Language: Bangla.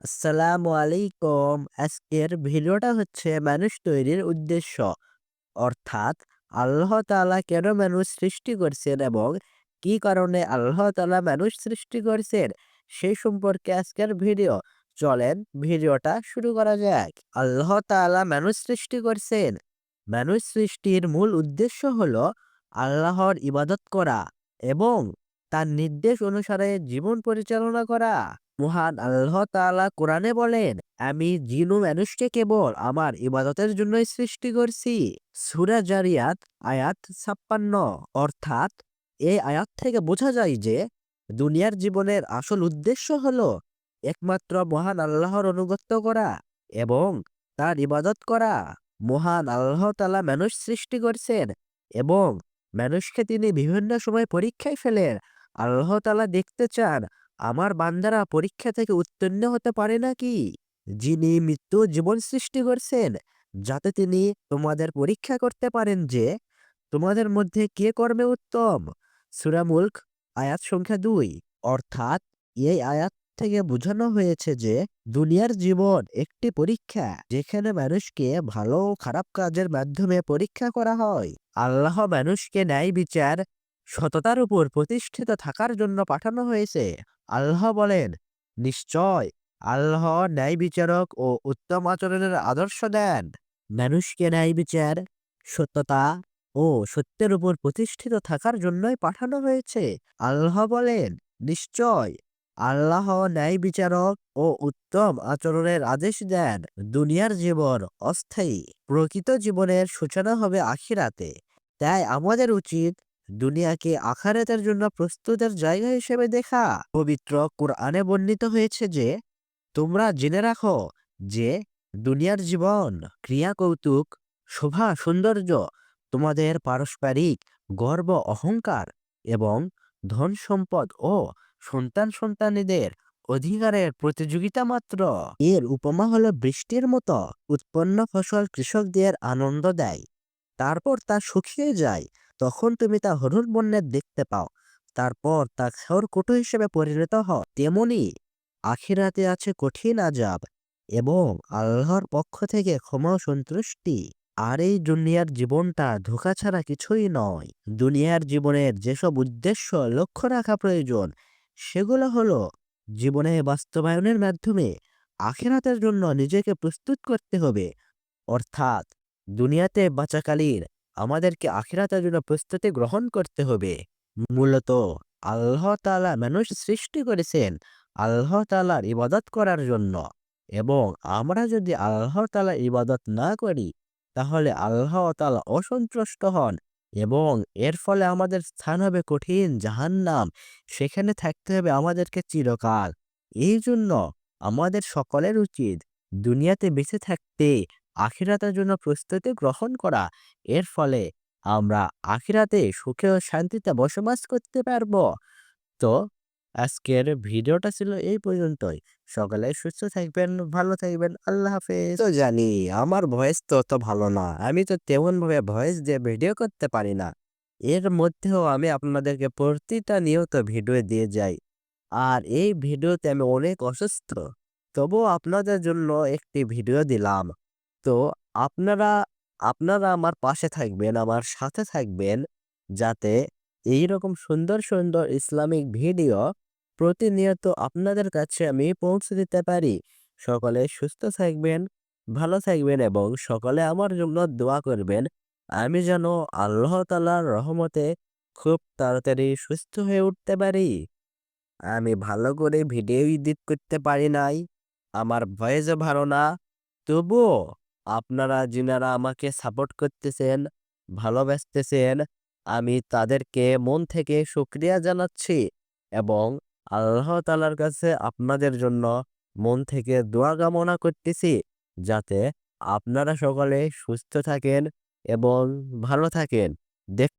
আসসালামু আলাইকুম। আজকের ভিডিওটা হচ্ছে মানুষ তৈরির উদ্দেশ্য। অর্থাৎ আল্লাহ তাআলা কেন মানুষ সৃষ্টি করছেন এবং কি কারণে আল্লাহ তাআলা মানুষ সৃষ্টি করছেন সেই সম্পর্কে আজকের ভিডিও। চলেন ভিডিওটা শুরু করা যাক। আল্লাহ তাআলা মানুষ সৃষ্টি করছেন। মানুষ সৃষ্টির মূল উদ্দেশ্য হলো আল্লাহর ইবাদত করা এবং তার নির্দেশ অনুসারে জীবন পরিচালনা করা। মহান আল্লাহ তাআলা কোরআনে বলেন, আমি জিন ও মানুষকে কেবল আমার ইবাদতের জন্যই সৃষ্টি করছি। সূরা জারিয়াত আয়াত ৫৬। অর্থাৎ এই আয়াত থেকে বোঝা যায় যে দুনিয়ার জীবনের আসল উদ্দেশ্য হলো একমাত্র মহান আল্লাহর আনুগত্য করা এবং তার ইবাদত করা। মহান আল্লাহ তাআলা মানুষ সৃষ্টি করছেন এবং মানুষকে তিনি বিভিন্ন সময় পরীক্ষায় ফেলেন। আল্লাহ তাআলা দেখতে চান আমার বান্দারা পরীক্ষা থেকে উত্তীর্ণ হতে পারে নাকি। যিনি মৃত্যু ও জীবন সৃষ্টি করছেন যাতে তিনি তোমাদের পরীক্ষা করতে পারেন যে তোমাদের মধ্যে কে কর্মে উত্তম। সূরা মুলক আয়াত সংখ্যা ২। অর্থাৎ এই আয়াত থেকে বোঝানো হয়েছে যে দুনিয়ার জীবন একটি পরীক্ষা যেখানে মানুষকে ভালো ও খারাপ কাজের মাধ্যমে পরীক্ষা করা হয়। আল্লাহ মানুষকে ন্যায় বিচার সততার উপর প্রতিষ্ঠিত থাকার জন্য পাঠানো হয়েছে। আল্লাহ বলেন, নিশ্চয় আল্লাহ ন্যায় বিচারক ও উত্তম আচরণের আদর্শ দেন। মানুষকে ন্যায় বিচার, সত্যতা ও সত্যের উপর প্রতিষ্ঠিত থাকার জন্যই পাঠানো হয়েছে। আল্লাহ বলেন, নিশ্চয় আল্লাহ ন্যায় বিচারক ও উত্তম আচরণের আদেশ দেন। দুনিয়ার জীবন অস্থায়ী, প্রকৃত জীবনের সূচনা হবে আখিরাতে। তাই আমাদের উচিত দুনিয়াকে আখিরাতের জন্য প্রস্তুতের জায়গা হিসেবে দেখা। পবিত্র কোরআনে বর্ণিত হয়েছে যে তোমরা জেনে রাখো যে দুনিয়ার জীবন, ক্রিয়া কৌতুক, শোভা সৌন্দর্য তোমাদের পারস্পরিক গর্ব অহংকার এবং ধন সম্পদ ও সন্তানদের অধিকারের প্রতিযোগিতা মাত্র। এর উপমা হলো বৃষ্টির মতো উৎপন্ন ফসল কৃষকদের আনন্দ দেয়, তারপর তা শুকিয়ে যায়, তখন তুমি তা হলুদ বর্ণের দেখতে পাও, তারপর তা খড়কুটো হিসেবে পরিণত হয়। তেমনি আখিরাতে আছে কঠিন আযাব এবং আল্লাহর পক্ষ থেকে ক্ষমা ও সন্তুষ্টি। আর এই দুনিয়ার জীবনটা ধোঁকা ছাড়া কিছুই নয়। দুনিয়ার জীবনের যেসব উদ্দেশ্য লক্ষ্য রাখা প্রয়োজন সেগুলো হলো জীবনে বাস্তবায়নের মাধ্যমে আখিরাতের জন্য নিজেকে প্রস্তুত করতে হবে। অর্থাৎ দুনিয়াতে বাঁচাকালীন আমাদেরকে আখিরাতের জন্য প্রস্তুতি গ্রহণ করতে হবে। মূলত আল্লাহ তাআলা মানুষ সৃষ্টি করেছেন আল্লাহ তাআলার ইবাদত করার জন্য এবং আমরা যদি আল্লাহ তাআলার ইবাদত না করি তাহলে আল্লাহ তাআলা অসন্তুষ্ট হন এবং এর ফলে আমাদের স্থান হবে কঠিন জাহান্নাম। সেখানে থাকতে হবে আমাদেরকে চিরকাল। এই জন্য আমাদের সকলের উচিত দুনিয়াতে বেঁচে থাকতে আখিরাতের জন্য প্রস্তুতি গ্রহণ করা। এর ফলে আমরা আখিরাতে সুখে ও শান্তিতে বসবাস করতে পারবো। তো আজকের ভিডিওটা ছিল এই পর্যন্তই। সকলে সুস্থ থাকবেন, ভালো থাকবেন। আল্লাহ হাফেজ। তো জানি আমার ভয়েস তো অত ভালো না। আমি তো তেমন ভাবে ভয়েস দিয়ে ভিডিও করতে পারি না। এর মধ্যেও আমি আপনাদেরকে প্রতিটা নিয়ত ভিডিও দিয়ে যাই। আর এই ভিডিওতে আমি অনেক অসুস্থ। তবুও আপনাদের জন্য একটি ভিডিও দিলাম। তো আপনারা আপনারা আমার পাশে থাকবেন, আমার সাথে থাকবেন যাতে এইরকম সুন্দর, সুন্দর ইসলামিক ভিডিও প্রতিনিয়ত আপনাদের কাছে আমি পৌঁছে দিতে পারি। সকলে সুস্থ থাকবেন, ভালো থাকবেন এবং সকলে আমার জন্য দোয়া করবেন। আমি যেন আল্লাহ তাআলার রহমতে খুব তাড়াতাড়ি সুস্থ হয়ে উঠতে পারি। আমি ভালো করে ভিডিও এডিট করতে পারি নাই। আমার ভয়েসও ভালো না। তবুও আপনারা যিনারা আমাকে সাপোর্ট করতেছেন, ভালোবাসতেছেন, আমি তাদেরকে মন থেকে শুকরিয়া জানাচ্ছি এবং আল্লাহ তাআলার কাছে আপনাদের জন্য মন থেকে দোয়া কামনা করতেছি যাতে আপনারা সকলে সুস্থ থাকেন এবং ভালো থাকেন। দেখ